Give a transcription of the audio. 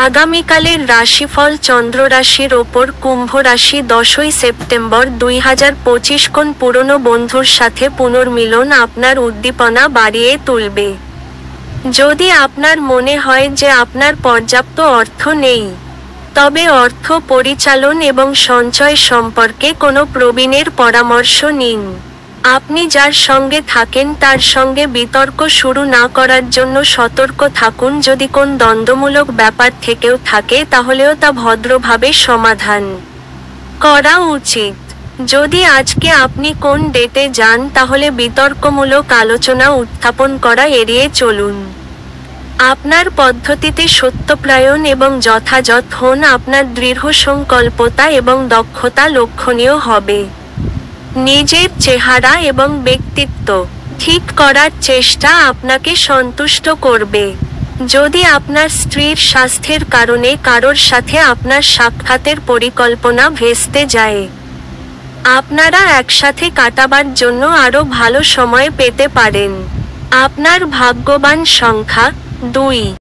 আগামীকালের রাশিফল চন্দ্র রাশির ওপর কুম্ভ রাশি 10ই সেপ্টেম্বর 2025 কোন পুরনো বন্ধুর সাথে পুনর্মিলন আপনার উদ্দীপনা বাড়িয়ে তুলবে। যদি আপনার মনে হয় যে আপনার পর্যাপ্ত অর্থ নেই, তবে অর্থ পরিচালন এবং সঞ্চয় সম্পর্কে কোনো প্রবীণের পরামর্শ নিন। আপনি যার সঙ্গে থাকেন তার সঙ্গে বিতর্ক শুরু না করার জন্য সতর্ক থাকুন। যদি কোন দ্বন্দ্বমূলক ব্যাপার থেকেও থাকে তাহলেও তা ভদ্রভাবে সমাধান করা উচিত। যদি আজকে আপনি কোন ডেটে যান তাহলে বিতর্কমূলক আলোচনা উত্থাপন করা এড়িয়ে চলুন। আপনার পদ্ধতিতে সত্যপ্রায়ণ এবং যথাযথ হন। আপনার দৃঢ় সংকল্পতা এবং দক্ষতা লক্ষণীয় হবে। নিজের চেহারা এবং ব্যক্তিত্ব ঠিক করার চেষ্টা আপনাকে সন্তুষ্ট করবে। যদি আপনার স্ত্রীর স্বাস্থ্যের কারণে কারোর সাথে আপনার সাক্ষাতের পরিকল্পনা ভেস্তে যায়, আপনারা একসাথে কাটাবার জন্য আরও ভালো সময় পেতে পারেন। আপনার ভাগ্যবান সংখ্যা 2।